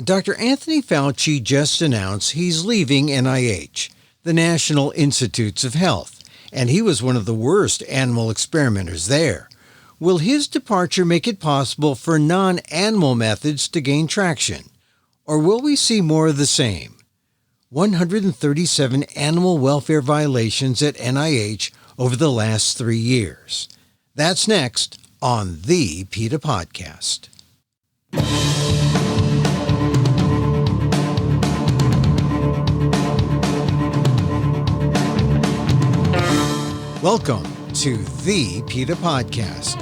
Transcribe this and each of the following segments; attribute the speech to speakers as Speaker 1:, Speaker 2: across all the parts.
Speaker 1: Dr. Anthony Fauci just announced he's leaving NIH, the National Institutes of Health, and he was one of the worst animal experimenters there. Will his departure make it possible for non-animal methods to gain traction? Or will we see more of the same? 137 animal welfare violations at NIH over the last 3 years. That's next on the PETA Podcast. Welcome to the PETA Podcast.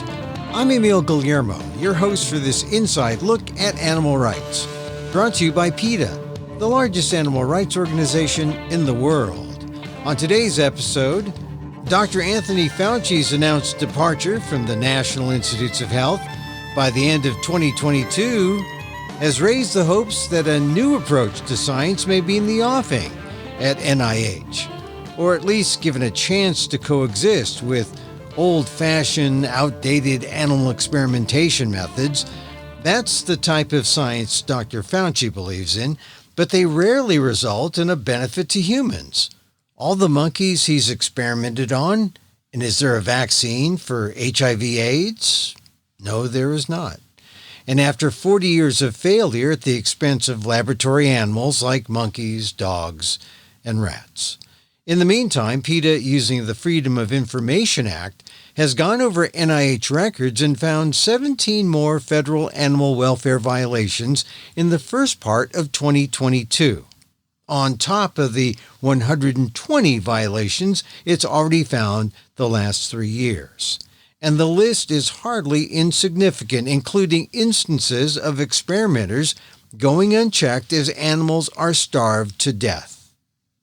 Speaker 1: I'm Emil Guillermo, your host for this inside look at animal rights, brought to you by PETA, the largest animal rights organization in the world. On today's episode, Dr. Anthony Fauci's announced departure from the National Institutes of Health by the end of 2022 has raised the hopes that a new approach to science may be in the offing at NIH, or at least given a chance to coexist with old-fashioned, outdated animal experimentation methods. That's the type of science Dr. Fauci believes in, but they rarely result in a benefit to humans. All the monkeys he's experimented on, and is there a vaccine for HIV AIDS? No, there is not. And after 40 years of failure at the expense of laboratory animals like monkeys, dogs, and rats. In the meantime, PETA, using the Freedom of Information Act, has gone over NIH records and found 17 more federal animal welfare violations in the first part of 2022, on top of the 120 violations it's already found the last 3 years. And the list is hardly insignificant, including instances of experimenters going unchecked as animals are starved to death.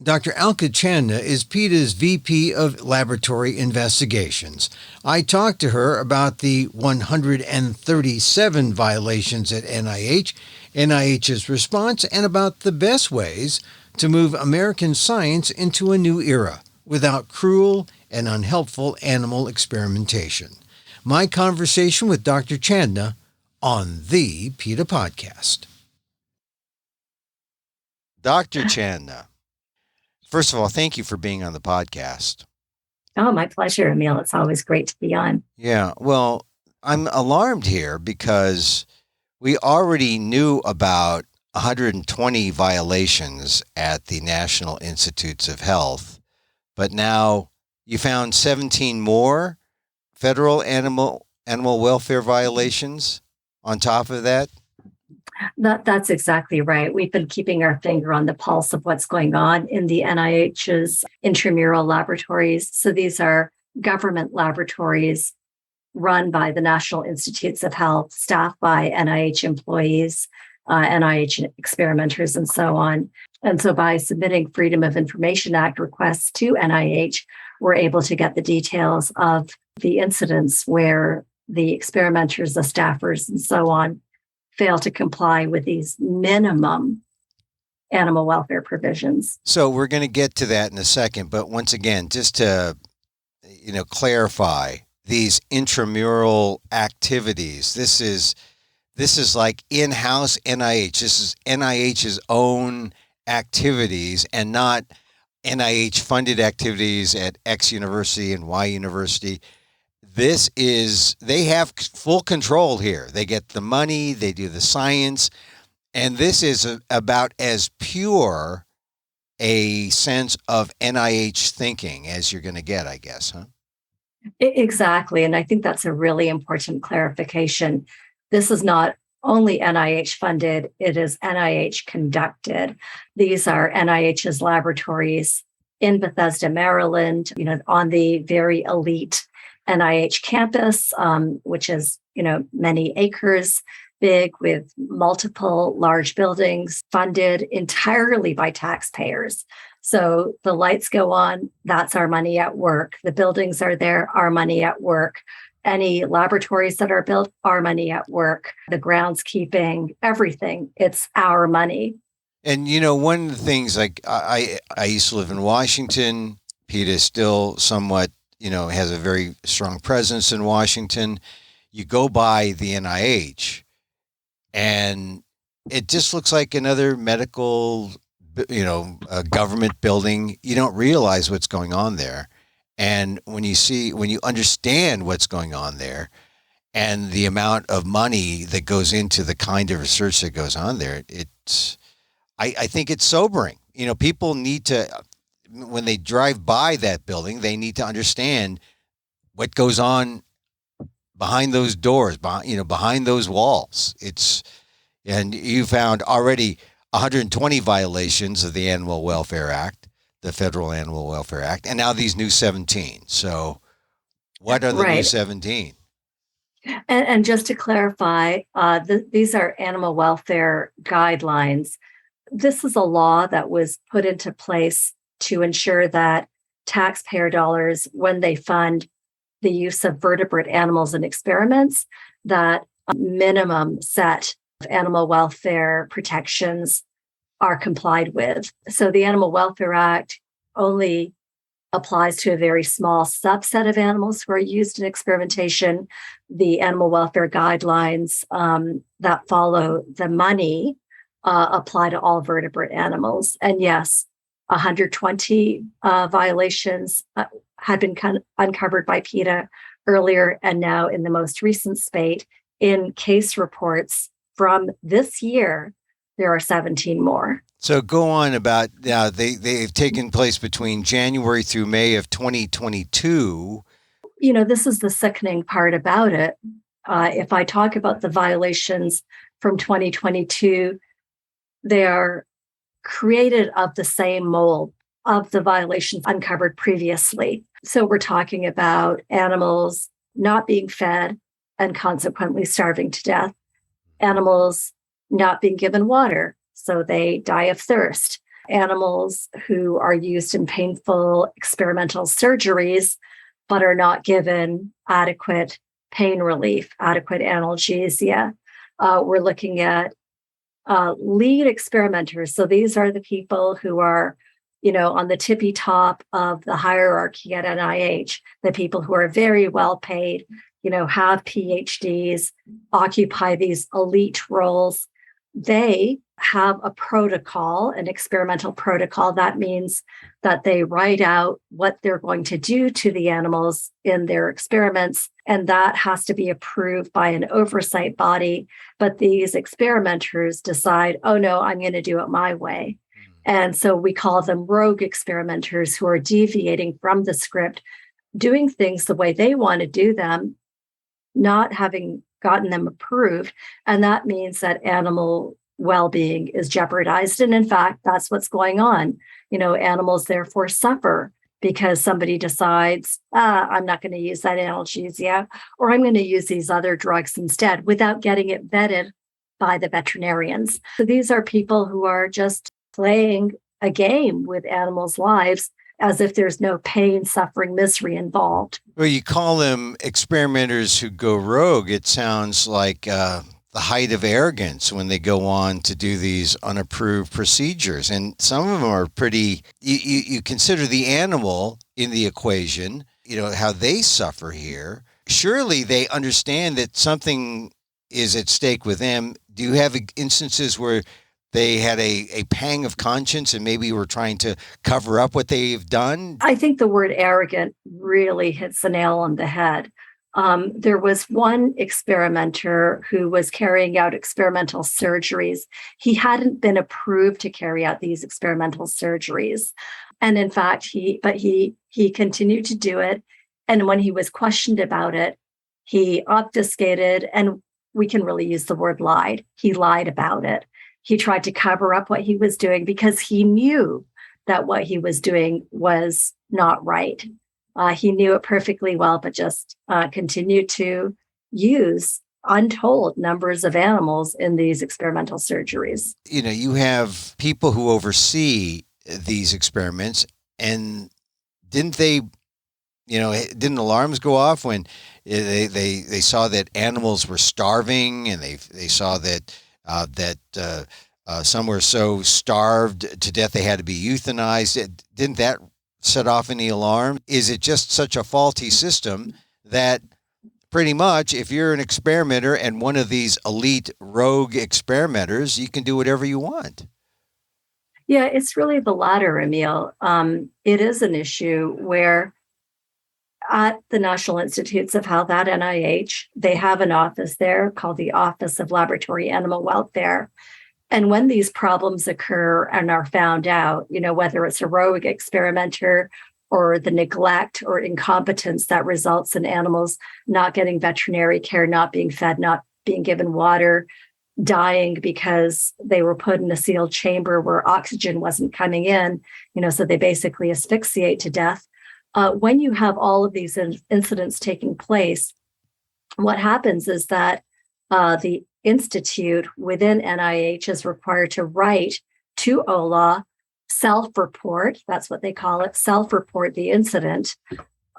Speaker 1: Dr. Alka Chandna is PETA's VP of Laboratory Investigations. I talked to her about the 137 violations at NIH, NIH's response, and about the best ways to move American science into a new era without cruel and unhelpful animal experimentation. My conversation with Dr. Chandna on the PETA Podcast. Dr. Chandna, first of all, thank you for being on the podcast.
Speaker 2: Oh, my pleasure, Emil. It's always great to be on.
Speaker 1: Yeah, well, I'm alarmed here because we already knew about 120 violations at the National Institutes of Health, but now you found 17 more federal animal welfare violations on top of that?
Speaker 2: That's exactly right. We've been keeping our finger on the pulse of what's going on in the NIH's intramural laboratories. So these are government laboratories run by the National Institutes of Health, staffed by NIH employees, NIH experimenters, and so on. And so by submitting Freedom of Information Act requests to NIH, we're able to get the details of the incidents where the experimenters, the staffers, and so on fail to comply with these minimum animal welfare provisions.
Speaker 1: So we're going to get to that in a second, but once again, just to clarify these intramural activities, this is like in-house NIH. This is NIH's own activities and not NIH funded activities at X university and Y university. They have full control here. They get the money, they do the science, and this is about as pure a sense of NIH thinking as you're going to get, I guess, huh?
Speaker 2: Exactly. And I think that's a really important clarification. This is not only NIH funded, it is NIH conducted. These are NIH's laboratories in Bethesda, Maryland, on the very elite NIH campus, which is, many acres big with multiple large buildings funded entirely by taxpayers. So the lights go on, that's our money at work. The buildings are there, our money at work. Any laboratories that are built, our money at work. The groundskeeping, everything, it's our money.
Speaker 1: And, one of the things, like I used to live in Washington. PETA is still somewhat has a very strong presence in Washington. You go by the NIH and it just looks like another medical, government building. You don't realize what's going on there. And when you understand what's going on there and the amount of money that goes into the kind of research that goes on there, I think it's sobering. People need to, when they drive by that building, they need to understand what goes on behind those doors, behind those walls. And you found already 120 violations of the Animal Welfare Act, the Federal Animal Welfare Act, and now these new 17. So what are the new 17?
Speaker 2: And just to clarify, these are animal welfare guidelines. This is a law that was put into place to ensure that taxpayer dollars, when they fund the use of vertebrate animals in experiments, that minimum set of animal welfare protections are complied with. So the Animal Welfare Act only applies to a very small subset of animals who are used in experimentation. The animal welfare guidelines that follow the money apply to all vertebrate animals. And yes, 120 violations had been uncovered by PETA earlier, and now in the most recent spate, in case reports from this year, there are 17 more.
Speaker 1: So go on about they've taken place between January through May of 2022.
Speaker 2: This is the sickening part about it. If I talk about the violations from 2022, they are created of the same mold of the violations uncovered previously. So we're talking about animals not being fed and consequently starving to death, animals not being given water, so they die of thirst, animals who are used in painful experimental surgeries but are not given adequate pain relief, adequate analgesia. We're looking at lead experimenters. So these are the people who are, on the tippy top of the hierarchy at NIH, the people who are very well paid, have PhDs, occupy these elite roles. They have a protocol, an experimental protocol. That means that they write out what they're going to do to the animals in their experiments, and that has to be approved by an oversight body. But these experimenters decide, oh no, I'm going to do it my way. And so we call them rogue experimenters who are deviating from the script, doing things the way they want to do them, not having gotten them approved. And that means that animal well-being is jeopardized. And in fact, that's what's going on. Animals therefore suffer because somebody decides, I'm not going to use that analgesia, or I'm going to use these other drugs instead without getting it vetted by the veterinarians. So these are people who are just playing a game with animals' lives as if there's no pain, suffering, misery involved.
Speaker 1: Well, you call them experimenters who go rogue. It sounds like the height of arrogance when they go on to do these unapproved procedures. And some of them are pretty, you consider the animal in the equation, how they suffer here. Surely they understand that something is at stake with them. Do you have instances where they had a pang of conscience and maybe were trying to cover up what they've done?
Speaker 2: I think the word arrogant really hits the nail on the head. There was one experimenter who was carrying out experimental surgeries. He hadn't been approved to carry out these experimental surgeries. And in fact, he continued to do it. And when he was questioned about it, he obfuscated, and we can really use the word lied. He lied about it. He tried to cover up what he was doing because he knew that what he was doing was not right. He knew it perfectly well, but just continued to use untold numbers of animals in these experimental surgeries.
Speaker 1: You have people who oversee these experiments, and didn't alarms go off when they saw that animals were starving, and they saw that some were so starved to death they had to be euthanized? Didn't that set off any alarm? Is it just such a faulty system that pretty much, if you're an experimenter and one of these elite rogue experimenters, you can do whatever you want.
Speaker 2: Yeah, it's really the latter, Emil. It is an issue where at the National Institutes of Health at NIH, they have an office there called the Office of Laboratory Animal Welfare. And when these problems occur and are found out, whether it's a rogue experimenter or the neglect or incompetence that results in animals not getting veterinary care, not being fed, not being given water, dying because they were put in a sealed chamber where oxygen wasn't coming in, so they basically asphyxiate to death. When you have all of these incidents taking place, what happens is that the institute within NIH is required to write to OLA, self-report, that's what they call it, self-report the incident.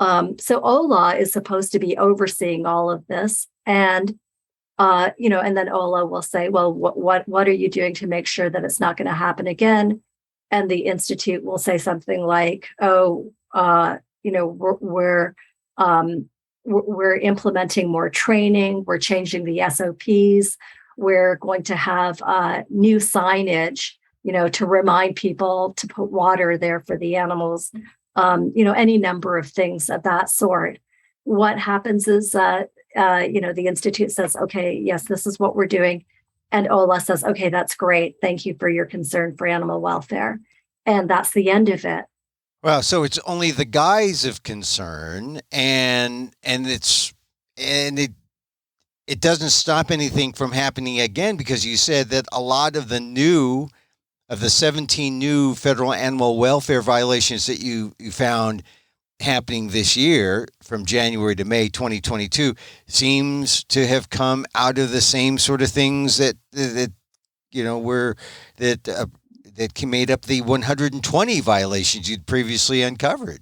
Speaker 2: So OLA is supposed to be overseeing all of this. And, and then OLA will say, well, what are you doing to make sure that it's not going to happen again? And the institute will say something like, we're implementing more training. We're changing the SOPs. We're going to have new signage, to remind people to put water there for the animals, any number of things of that sort. What happens is, the Institute says, okay, yes, this is what we're doing. And OLA says, okay, that's great. Thank you for your concern for animal welfare. And that's the end of it.
Speaker 1: Well, so it's only the guise of concern, and it doesn't stop anything from happening again, because you said that a lot of the 17 new federal animal welfare violations that you found happening this year from January to May 2022 seems to have come out of the same sort of things that made up the 120 violations you'd previously uncovered.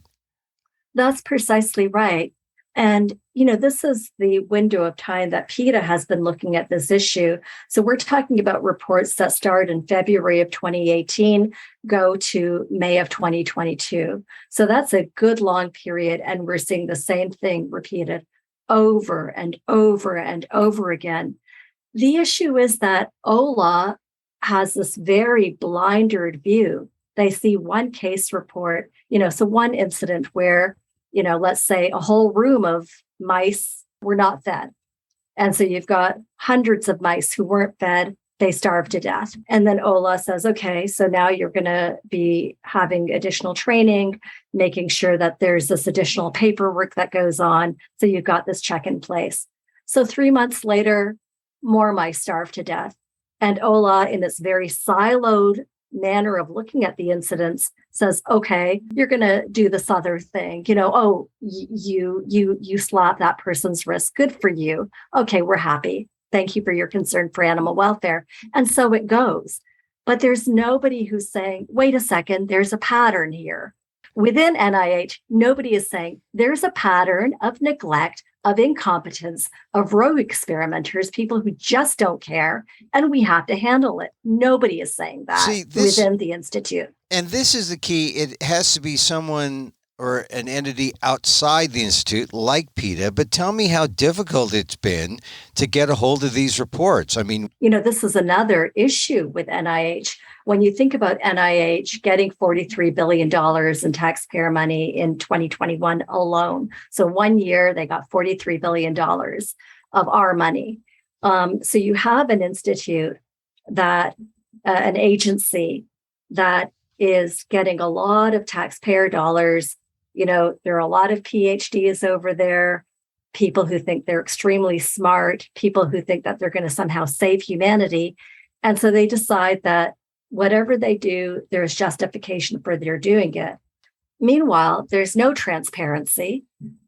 Speaker 2: That's precisely right. And, this is the window of time that PETA has been looking at this issue. So we're talking about reports that start in February of 2018, go to May of 2022. So that's a good long period. And we're seeing the same thing repeated over and over and over again. The issue is that OLA has this very blindered view. They see one case report, so one incident where, let's say a whole room of mice were not fed. And so you've got hundreds of mice who weren't fed, they starved to death. And then OLA says, okay, so now you're going to be having additional training, making sure that there's this additional paperwork that goes on. So you've got this check in place. So 3 months later, more mice starved to death. And OLA, in its very siloed manner of looking at the incidents, says, okay, you're going to do this other thing. You slap that person's wrist. Good for you. Okay, we're happy. Thank you for your concern for animal welfare. And so it goes. But there's nobody who's saying, wait a second, there's a pattern here. Within NIH, nobody is saying there's a pattern of neglect, of incompetence, of rogue experimenters, people who just don't care, and we have to handle it. Nobody is saying that within the Institute.
Speaker 1: And this is the key. It has to be someone or an entity outside the Institute, like PETA. But tell me how difficult it's been to get a hold of these reports. I mean,
Speaker 2: this is another issue with NIH. When you think about NIH getting $43 billion in taxpayer money in 2021 alone. So 1 year, they got $43 billion of our money. So you have an institute an agency that is getting a lot of taxpayer dollars. There are a lot of PhDs over there, people who think they're extremely smart, people who think that they're going to somehow save humanity. And so they decide that whatever they do, there's justification for their doing it. Meanwhile, there's no transparency.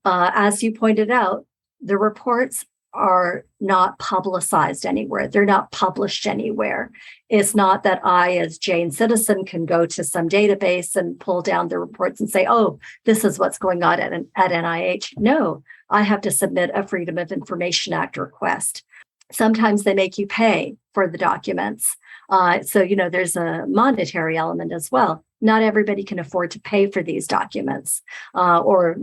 Speaker 2: As you pointed out, the reports are not publicized anywhere. They're not published anywhere. It's not that I, as Jane Citizen, can go to some database and pull down the reports and say, oh, this is what's going on at NIH. No, I have to submit a Freedom of Information Act request. Sometimes they make you pay for the documents. So there's a monetary element as well. not everybody can afford to pay for these documents or,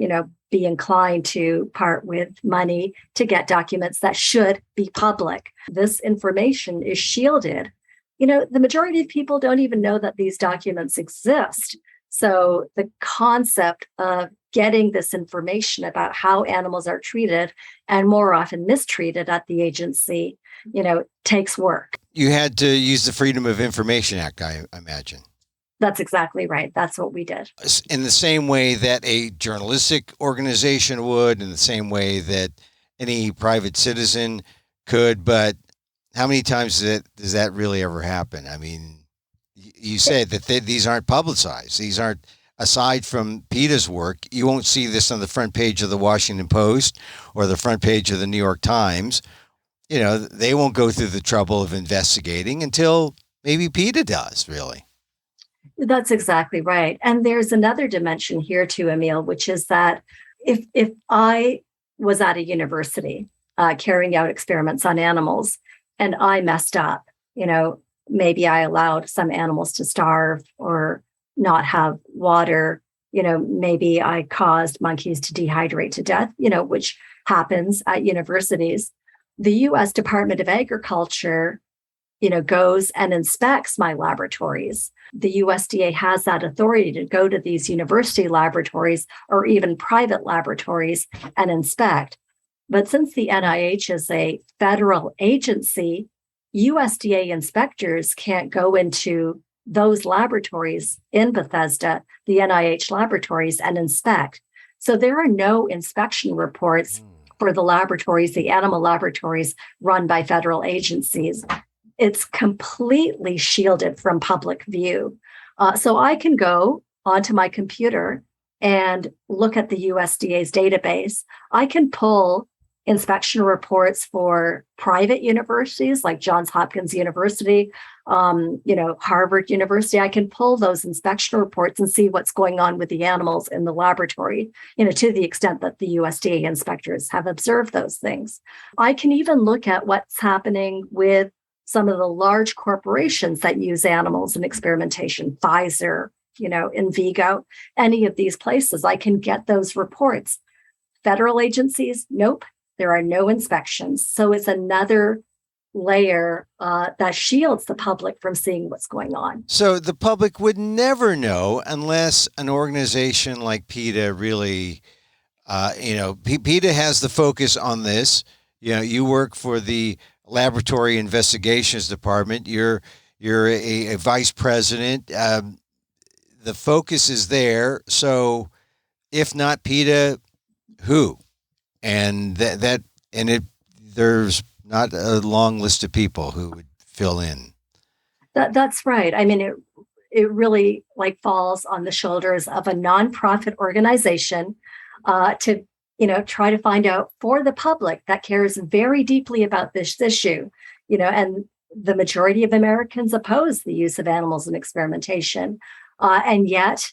Speaker 2: be inclined to part with money to get documents that should be public. This information is shielded. The majority of people don't even know that these documents exist. So the concept of getting this information about how animals are treated and more often mistreated at the agency, takes work.
Speaker 1: You had to use the Freedom of Information Act, I imagine.
Speaker 2: That's exactly right. That's what we did.
Speaker 1: In the same way that a journalistic organization would, in the same way that any private citizen could, but how many times does that really ever happen? I mean, you said that these aren't publicized. These aren't, aside from PETA's work, you won't see this on the front page of the Washington Post or the front page of the New York Times. They won't go through the trouble of investigating until maybe PETA does, really.
Speaker 2: That's exactly right. And there's another dimension here too, Emil, which is that if I was at a university carrying out experiments on animals and I messed up, maybe I allowed some animals to starve or not have water, maybe I caused monkeys to dehydrate to death, which happens at universities. The U.S. Department of Agriculture goes and inspects my laboratories. The USDA has that authority to go to these university laboratories or even private laboratories and inspect. But since the NIH is a federal agency, USDA inspectors can't go into those laboratories in Bethesda, the NIH laboratories, and inspect. So there are no inspection reports for the laboratories, the animal laboratories run by federal agencies. It's completely shielded from public view. So I can go onto my computer and look at the USDA's database. I can pull inspection reports for private universities like Johns Hopkins University, Harvard University. I can pull those inspection reports and see what's going on with the animals in the laboratory, to the extent that the USDA inspectors have observed those things. I can even look at what's happening with some of the large corporations that use animals in experimentation, Pfizer, Invigo, any of these places. I can get those reports. Federal agencies, nope, there are no inspections. So it's another layer that shields the public from seeing what's going on.
Speaker 1: So the public would never know unless an organization like PETA really, PETA has the focus on this. You work for the Laboratory Investigations Department. You're a vice president. The focus is there. So if not PETA, who? And there's not a long list of people who would fill in.
Speaker 2: That's right. I mean, it really falls on the shoulders of a nonprofit organization to try to find out for the public that cares very deeply about this issue, and the majority of Americans oppose the use of animals in experimentation. And yet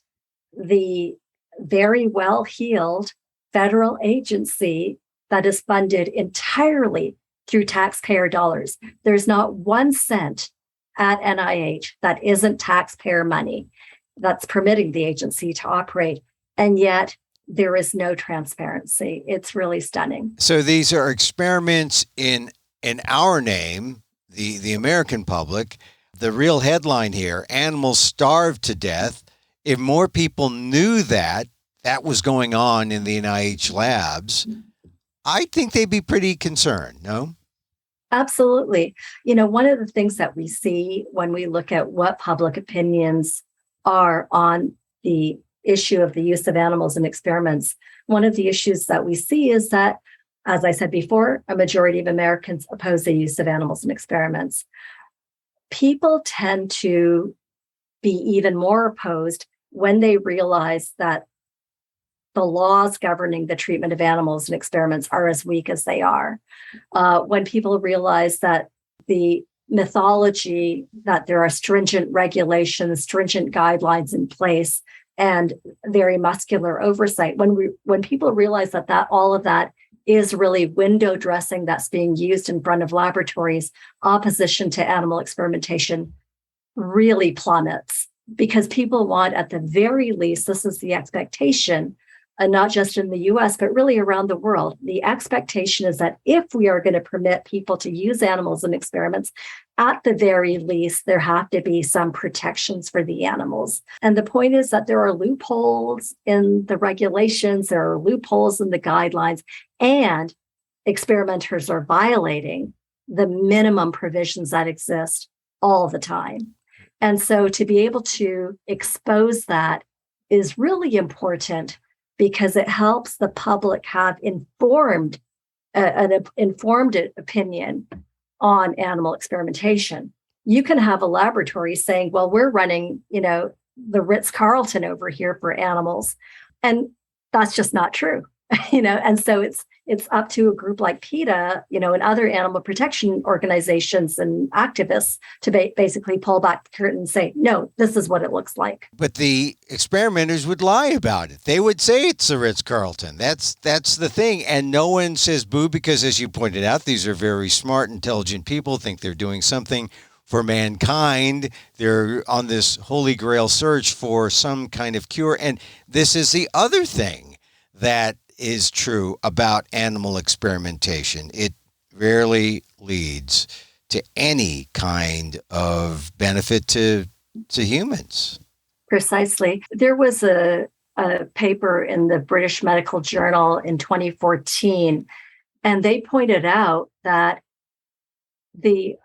Speaker 2: the very well-heeled federal agency that is funded entirely through taxpayer dollars. There's not 1 cent at NIH that isn't taxpayer money that's permitting the agency to operate. And yet there is no transparency. It's really stunning.
Speaker 1: So these are experiments in our name, the American public. The real headline here, animals starved to death. If more people knew that was going on in the NIH labs, I think they'd be pretty concerned, no?
Speaker 2: Absolutely. One of the things that we see when we look at what public opinions are on the issue of the use of animals in experiments, one of the issues that we see is that, as I said before, a majority of Americans oppose the use of animals in experiments. People tend to be even more opposed when they realize that the laws governing the treatment of animals in experiments are as weak as they are. When people realize that the mythology, that there are stringent regulations, stringent guidelines in place, and very muscular oversight, when people realize that all of that is really window dressing that's being used in front of laboratories, opposition to animal experimentation really plummets. because people want, at the very least, this is the expectation, not just in the US, but really around the world. The expectation is that if we are going to permit people to use animals in experiments, at the very least, there have to be some protections for the animals. And the point is that there are loopholes in the regulations, there are loopholes in the guidelines, and experimenters are violating the minimum provisions that exist all the time. And so to be able to expose that is really important, because it helps the public have an informed opinion on animal experimentation. You can have a laboratory saying, well, we're running, the Ritz-Carlton over here for animals. And that's just not true. And so it's up to a group like PETA, and other animal protection organizations and activists to basically pull back the curtain and say, no, this is what it looks like.
Speaker 1: But the experimenters would lie about it. They would say it's the Ritz-Carlton. That's the thing. And no one says boo, because as you pointed out, these are very smart, intelligent people, think they're doing something for mankind. They're on this holy grail search for some kind of cure. And this is the other thing that is true about animal experimentation. It rarely leads to any kind of benefit to humans.
Speaker 2: Precisely. There was a paper in the British Medical Journal in 2014, and they pointed out that the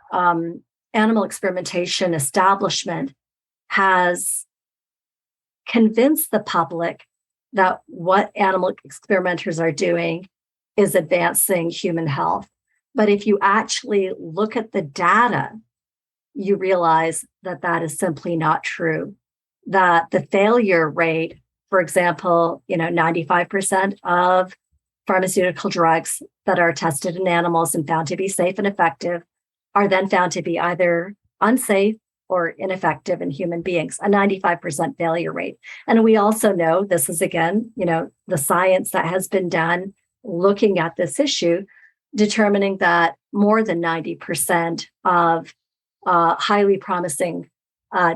Speaker 2: animal experimentation establishment has convinced the public that what animal experimenters are doing is advancing human health. But if you actually look at the data, you realize that that is simply not true. That the failure rate, for example, 95% of pharmaceutical drugs that are tested in animals and found to be safe and effective are then found to be either unsafe or ineffective in human beings, a 95% failure rate. And we also know, this is again, the science that has been done looking at this issue, determining that more than 90% of highly promising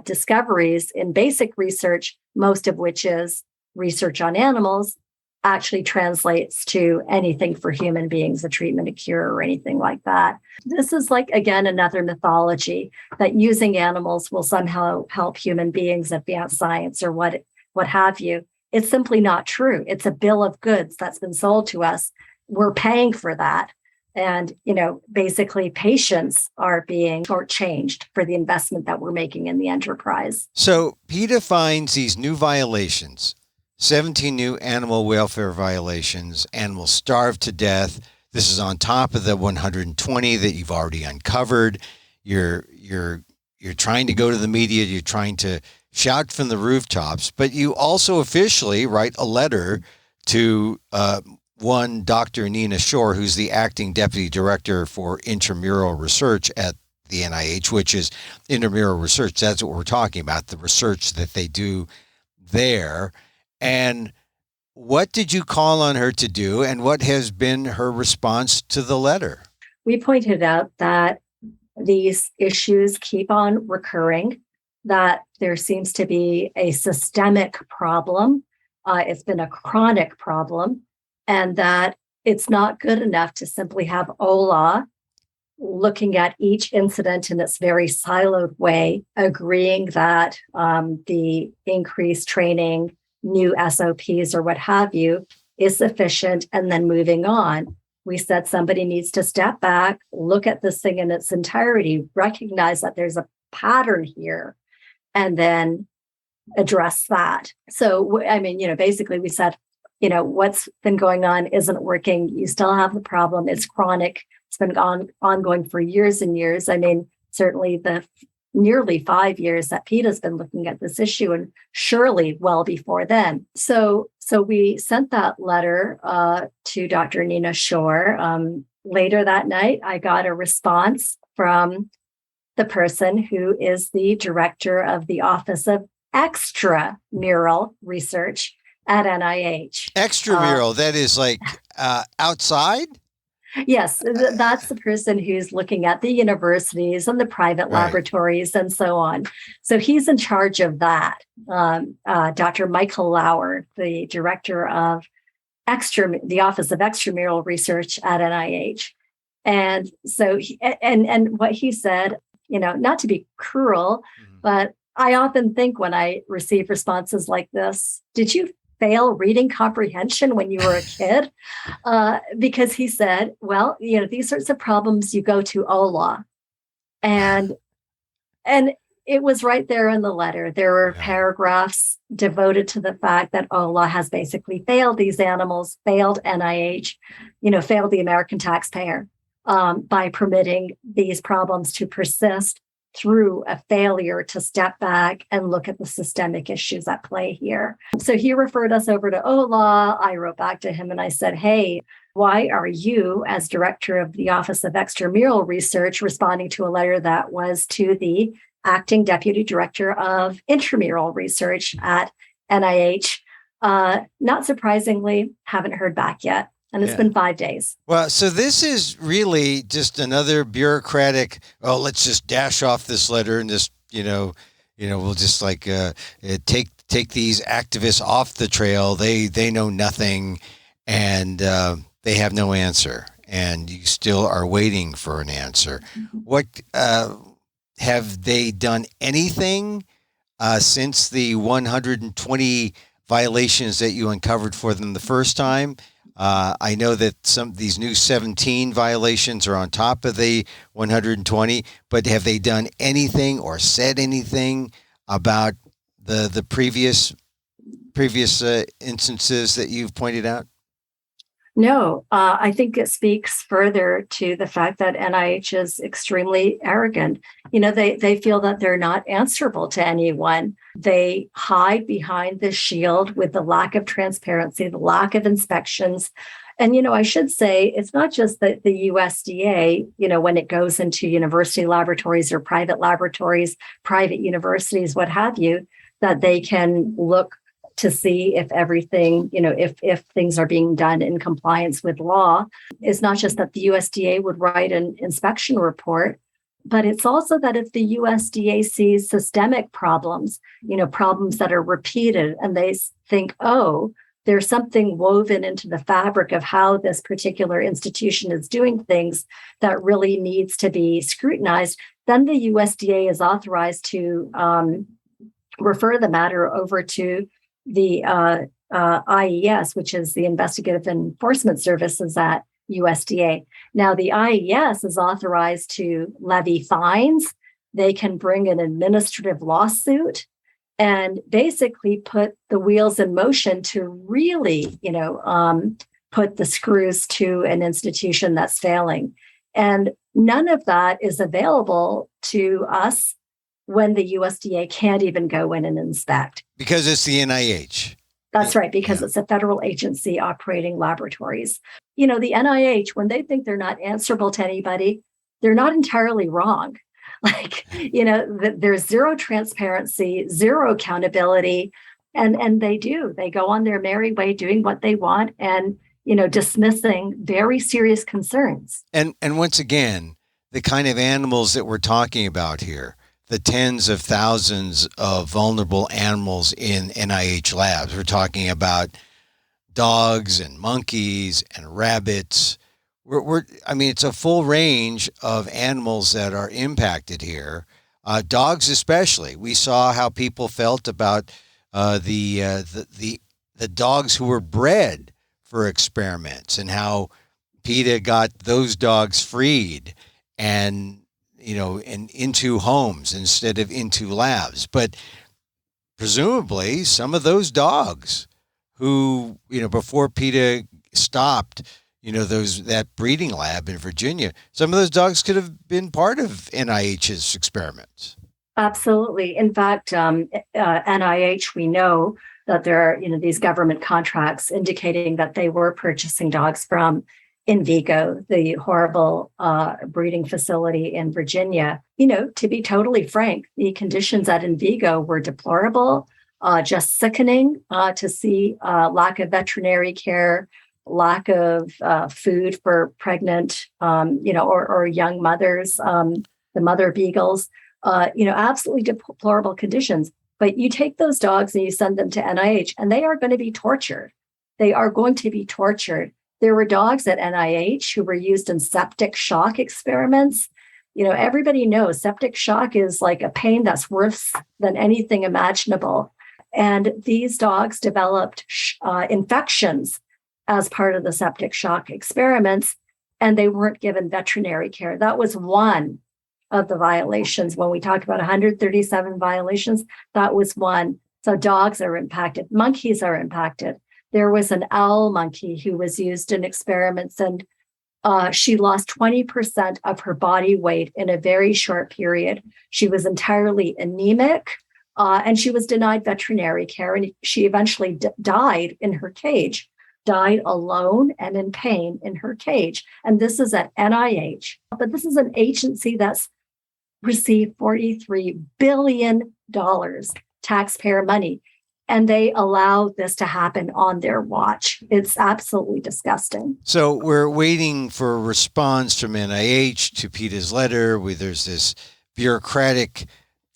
Speaker 2: discoveries in basic research, most of which is research on animals, actually translates to anything for human beings, a treatment, a cure, or anything like that. This is again, another mythology that using animals will somehow help human beings advance science or what have you. It's simply not true. It's a bill of goods that's been sold to us. We're paying for that. And, basically patients are being shortchanged for the investment that we're making in the enterprise.
Speaker 1: So PETA finds these new violations, 17 new animal welfare violations. Animals starved to death. This is on top of the 120 that you've already uncovered. You're trying to go to the media. You're trying to shout from the rooftops, but you also officially write a letter to one Dr. Nina Shore, who's the acting deputy director for intramural research at the NIH, which is intramural research. That's what we're talking about, the research that they do there. And what did you call on her to do, and what has been her response to the letter?
Speaker 2: We pointed out that these issues keep on recurring, that there seems to be a systemic problem. It's been a chronic problem, and that it's not good enough to simply have OLA looking at each incident in its very siloed way, agreeing that the increased training, new SOPs or what have you is sufficient, and then moving on. We said somebody needs to step back, look at this thing in its entirety, recognize that there's a pattern here, and then address that. So, basically we said, what's been going on isn't working. You still have the problem. It's chronic. It's been ongoing for years and years. Certainly the nearly 5 years that PETA's been looking at this issue, and surely well before then. So we sent that letter to Dr. Nina Shore. Later that night, I got a response from the person who is the director of the Office of Extramural Research at NIH.
Speaker 1: Extramural, that is outside?
Speaker 2: Yes, that's the person who's looking at the universities and the private
Speaker 1: Right.
Speaker 2: laboratories and so on. So he's in charge of that. Dr. Michael Lauer, the director of the Office of Extramural Research at NIH. And so, and what he said, not to be cruel, but I often think when I receive responses like this, did you fail reading comprehension when you were a kid? Because he said, well, these sorts of problems, you go to OLA. And it was right there in the letter. There were paragraphs devoted to the fact that OLA has basically failed these animals, failed NIH, failed the American taxpayer by permitting these problems to persist through a failure to step back and look at the systemic issues at play here. So he referred us over to OLA. I wrote back to him and I said, hey, why are you, as director of the Office of Extramural Research, responding to a letter that was to the acting deputy director of intramural research at NIH? Not surprisingly, haven't heard back yet. And it's been 5 days.
Speaker 1: Well, so this is really just another bureaucratic, let's just dash off this letter and just, we'll just like take these activists off the trail. They know nothing and they have no answer. And you still are waiting for an answer. What have they done anything since the 120 violations that you uncovered for them the first time? I know that some of these new 17 violations are on top of the 120, but have they done anything or said anything about the previous instances that you've pointed out?
Speaker 2: No, I think it speaks further to the fact that NIH is extremely arrogant. They feel that they're not answerable to anyone. They hide behind the shield with the lack of transparency, the lack of inspections. And, I should say, it's not just that the USDA, when it goes into university laboratories or private laboratories, private universities, what have you, that they can look to see if everything, if things are being done in compliance with law. It's not just that the USDA would write an inspection report, but it's also that if the USDA sees systemic problems, problems that are repeated, and they think, oh, there's something woven into the fabric of how this particular institution is doing things that really needs to be scrutinized, then the USDA is authorized to refer the matter over to the IES, which is the Investigative Enforcement Services at USDA. Now, the IES is authorized to levy fines. They can bring an administrative lawsuit and basically put the wheels in motion to really, put the screws to an institution that's failing. And none of that is available to us when the USDA can't even go in and inspect.
Speaker 1: Because it's the NIH.
Speaker 2: That's right, because it's a federal agency operating laboratories. The NIH, when they think they're not answerable to anybody, they're not entirely wrong. There's zero transparency, zero accountability, and they go on their merry way doing what they want and, dismissing very serious concerns.
Speaker 1: And once again, the kind of animals that we're talking about here, the tens of thousands of vulnerable animals in NIH labs. We're talking about dogs and monkeys and rabbits. It's a full range of animals that are impacted here. Dogs especially. We saw how people felt about the dogs who were bred for experiments and how PETA got those dogs freed and into homes instead of into labs. But presumably some of those dogs who, before PETA stopped, that breeding lab in Virginia, some of those dogs could have been part of NIH's experiments.
Speaker 2: Absolutely. In fact, NIH, we know that there are, these government contracts indicating that they were purchasing dogs from in Vigo, the horrible breeding facility in Virginia. To be totally frank, the conditions at in Vigo were deplorable, just sickening to see lack of veterinary care, lack of food for pregnant, or young mothers, the mother beagles, absolutely deplorable conditions. But you take those dogs and you send them to NIH, and they are going to be tortured. They are going to be tortured. There were dogs at NIH who were used in septic shock experiments. Everybody knows septic shock is like a pain that's worse than anything imaginable. And these dogs developed infections as part of the septic shock experiments, and they weren't given veterinary care. That was one of the violations. When we talk about 137 violations, that was one. So dogs are impacted. Monkeys are impacted. There was an owl monkey who was used in experiments, and she lost 20% of her body weight in a very short period. She was entirely anemic, and she was denied veterinary care, and she eventually died in her cage, died alone and in pain in her cage. And this is at NIH, but this is an agency that's received $43 billion taxpayer money, and they allow this to happen on their watch. It's absolutely disgusting.
Speaker 1: So we're waiting for a response from NIH to PETA's letter, where there's this bureaucratic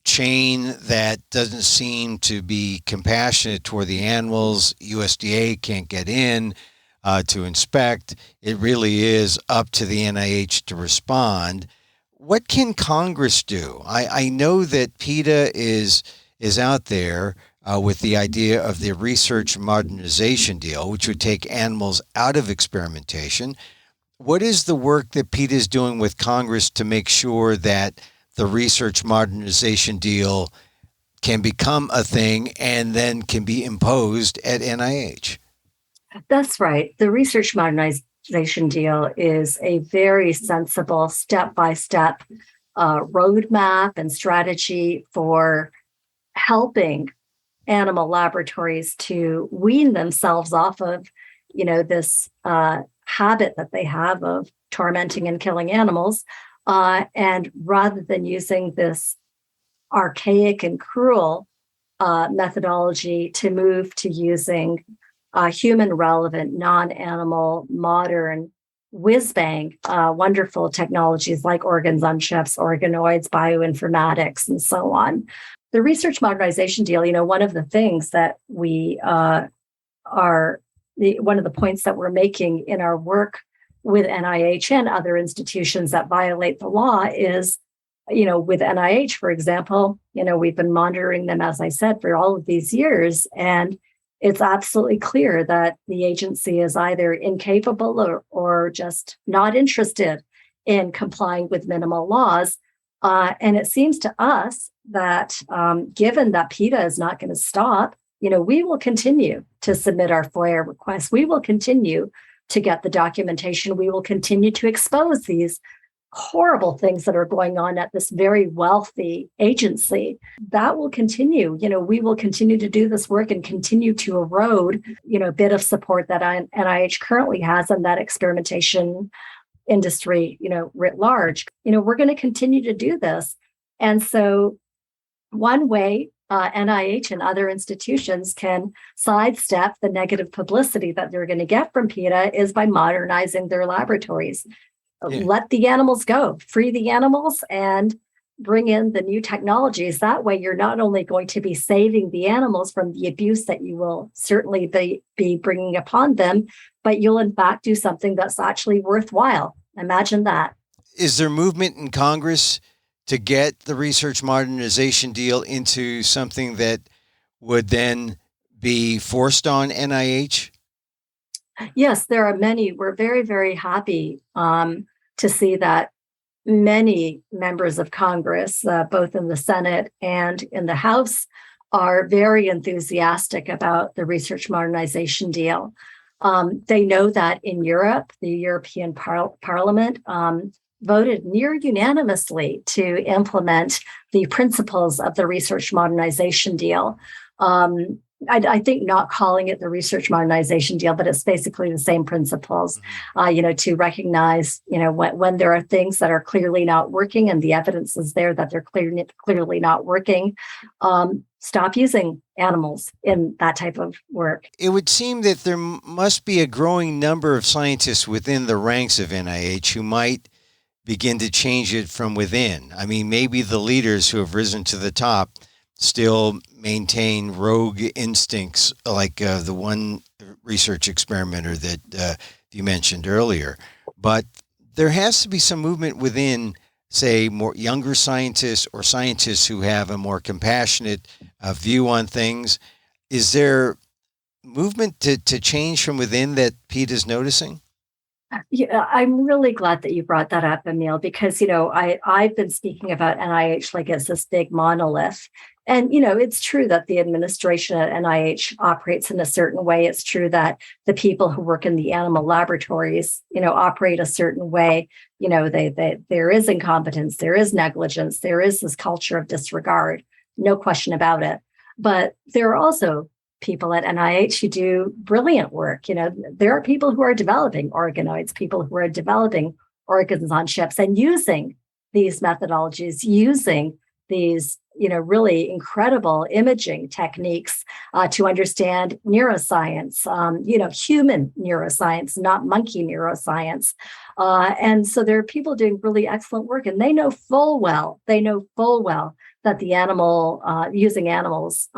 Speaker 1: chain that doesn't seem to be compassionate toward the animals. USDA can't get in to inspect. It really is up to the NIH to respond. What can Congress do? I know that PETA is out there with the idea of the research modernization deal, which would take animals out of experimentation. What is the work that PETA is doing with Congress to make sure that the research modernization deal can become a thing and then can be imposed at NIH?
Speaker 2: That's right. The research modernization deal is a very sensible step-by-step roadmap and strategy for helping animal laboratories to wean themselves off of, this habit that they have of tormenting and killing animals. And rather than using this archaic and cruel methodology, to move to using human relevant, non-animal, modern, whiz-bang, wonderful technologies like organs on chips, organoids, bioinformatics, and so on. The research modernization deal, one of the things that we one of the points that we're making in our work with NIH and other institutions that violate the law is, with NIH, for example, we've been monitoring them, as I said, for all of these years. And it's absolutely clear that the agency is either incapable or just not interested in complying with minimal laws. And it seems to us that given that PETA is not going to stop, we will continue to submit our FOIA requests. We will continue to get the documentation. We will continue to expose these horrible things that are going on at this very wealthy agency. That will continue. We will continue to do this work and continue to erode, a bit of support that NIH currently has in that experimentation industry, writ large. We're going to continue to do this. And so one way NIH and other institutions can sidestep the negative publicity that they're going to get from PETA is by modernizing their laboratories. Yeah. Let the animals go, free the animals, and bring in the new technologies. That way, you're not only going to be saving the animals from the abuse that you will certainly be bringing upon them, but you'll in fact do something that's actually worthwhile. Imagine that.
Speaker 1: Is there movement in Congress to get the research modernization deal into something that would then be forced on NIH?
Speaker 2: Yes, there are many. We're very, very happy to see that many members of Congress, both in the Senate and in the House, are very enthusiastic about the research modernization deal. They know that in Europe, the European Parliament voted near unanimously to implement the principles of the research modernization deal. I think not calling it the research modernization deal, but it's basically the same principles, to recognize, when there are things that are clearly not working and the evidence is there that they're clearly not working, stop using animals in that type of work.
Speaker 1: It would seem that there must be a growing number of scientists within the ranks of NIH who might begin to change it from within. I mean, maybe the leaders who have risen to the top still maintain rogue instincts, like the one research experimenter that you mentioned earlier. But there has to be some movement within, say, more younger scientists or scientists who have a more compassionate view on things. Is there movement to change from within that Pete is noticing?
Speaker 2: Yeah, I'm really glad that you brought that up, Emil, because, I've been speaking about NIH like it's this big monolith. And, it's true that the administration at NIH operates in a certain way. It's true that the people who work in the animal laboratories, operate a certain way. There is incompetence, there is negligence, there is this culture of disregard, no question about it. But there are also people at NIH who do brilliant work. There are people who are developing organoids, people who are developing organs on ships and using these methodologies, using these, really incredible imaging techniques to understand neuroscience, human neuroscience, not monkey neuroscience. And so there are people doing really excellent work, and they know full well that the using animals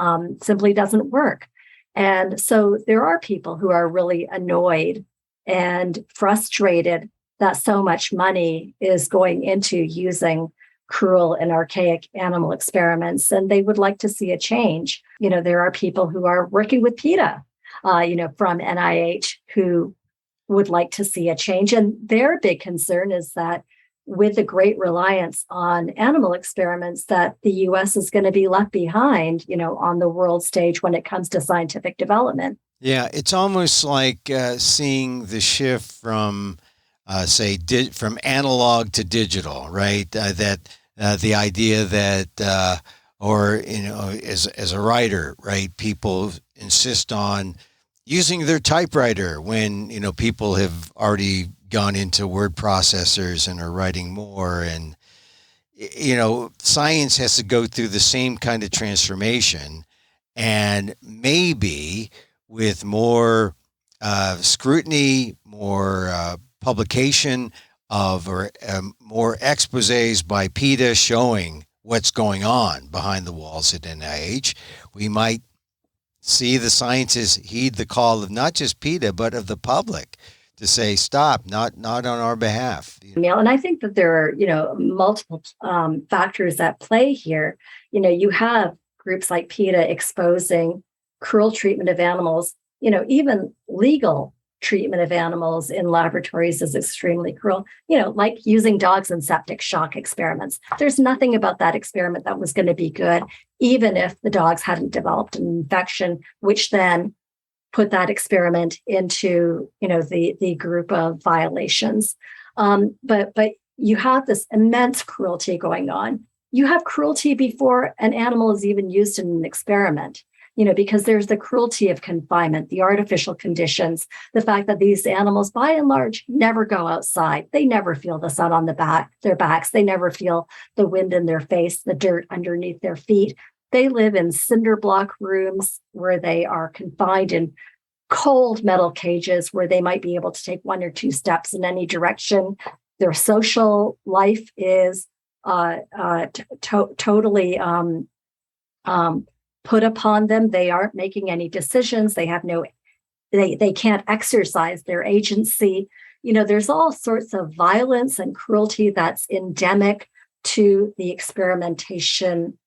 Speaker 2: simply doesn't work. And so there are people who are really annoyed and frustrated that so much money is going into using cruel and archaic animal experiments, and they would like to see a change. There are people who are working with PETA, from NIH, who would like to see a change. And their big concern is that with the great reliance on animal experiments, that the U.S. is going to be left behind, on the world stage when it comes to scientific development.
Speaker 1: Yeah, it's almost like seeing the shift from, from analog to digital, right? The idea that, as a writer, right, people insist on using their typewriter when, people have already gone into word processors and are writing more. And, science has to go through the same kind of transformation, and maybe with more scrutiny, more publication of, or more exposés by PETA showing what's going on behind the walls at NIH, we might see the scientists heed the call of not just PETA, but of the public to say, stop, not on our behalf.
Speaker 2: And I think that there are, multiple factors at play here. You have groups like PETA exposing cruel treatment of animals, even legal treatment of animals in laboratories is extremely cruel, like using dogs in septic shock experiments. There's nothing about that experiment that was going to be good, even if the dogs hadn't developed an infection, which then put that experiment into, the group of violations. But you have this immense cruelty going on. You have cruelty before an animal is even used in an experiment. Because there's the cruelty of confinement, the artificial conditions, the fact that these animals, by and large, never go outside. They never feel the sun on their backs. They never feel the wind in their face, the dirt underneath their feet. They live in cinder block rooms where they are confined in cold metal cages where they might be able to take one or two steps in any direction. Their social life is totally put upon them. They aren't making any decisions. They have they can't exercise their agency. There's all sorts of violence and cruelty that's endemic to the experimentation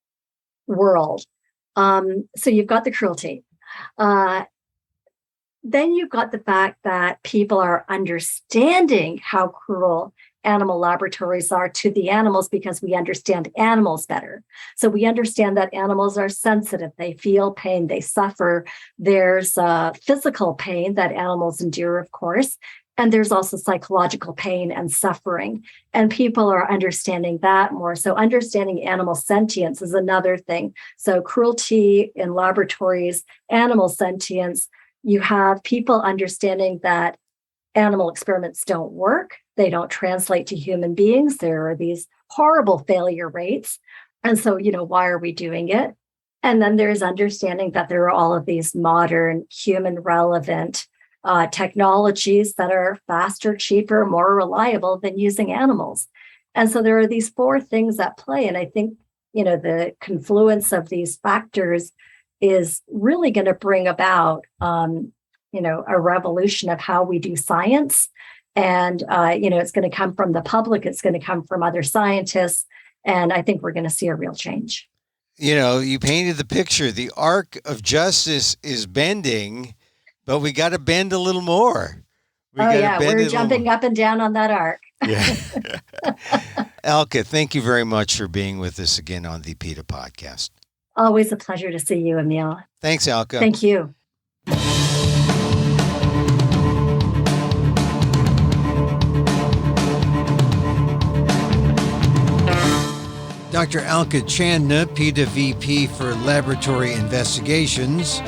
Speaker 2: world. So you've got the cruelty. Then you've got the fact that people are understanding how cruel animal laboratories are to the animals because we understand animals better. So we understand that animals are sensitive. They feel pain. They suffer. There's physical pain that animals endure, of course. And there's also psychological pain and suffering. And people are understanding that more. So understanding animal sentience is another thing. So cruelty in laboratories, animal sentience, you have people understanding that animal experiments don't work. They don't translate to human beings. There are these horrible failure rates. And so, why are we doing it? And then there's understanding that there are all of these modern, human relevant technologies that are faster, cheaper, more reliable than using animals. And so there are these four things at play. And I think, the confluence of these factors is really going to bring about, a revolution of how we do science. And, it's going to come from the public. It's going to come from other scientists. And I think we're going to see a real change.
Speaker 1: You painted the picture. The arc of justice is bending, but we got to bend a little more.
Speaker 2: We're jumping up and down on that arc.
Speaker 1: Yeah. Alka, thank you very much for being with us again on the PETA Podcast.
Speaker 2: Always a pleasure to see you, Emil.
Speaker 1: Thanks, Alka.
Speaker 2: Thank you.
Speaker 1: Dr. Alka Chandna, PETA VP for Laboratory Investigations,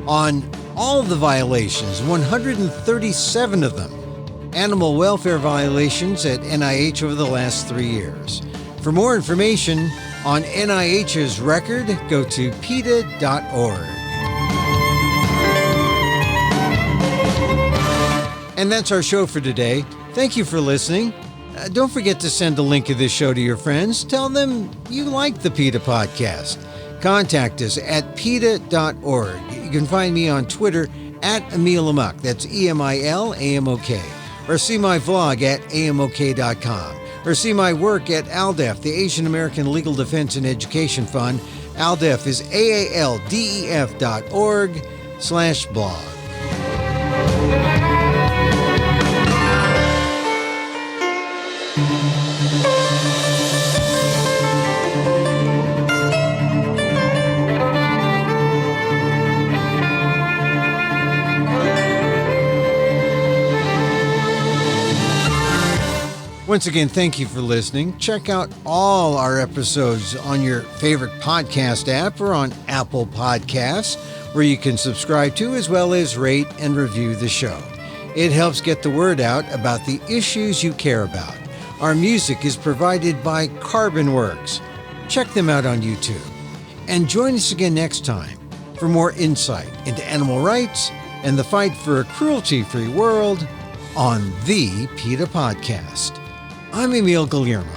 Speaker 1: on all the violations, 137 of them, animal welfare violations at NIH over the last 3 years. For more information on NIH's record, go to PETA.org. And that's our show for today. Thank you for listening. Don't forget to send a link of this show to your friends. Tell them you like the PETA Podcast. Contact us at PETA.org. You can find me on Twitter at Emil Amok. That's EMILAMOK. Or see my vlog at AMOK.com. Or see my work at ALDEF, the Asian American Legal Defense and Education Fund. ALDEF is AALDEF.org/blog. Once again, thank you for listening. Check out all our episodes on your favorite podcast app or on Apple Podcasts, where you can subscribe to as well as rate and review the show. It helps get the word out about the issues you care about. Our music is provided by Carbonworks. Check them out on YouTube. And join us again next time for more insight into animal rights and the fight for a cruelty-free world on the PETA Podcast. I'm Emil Guillermo.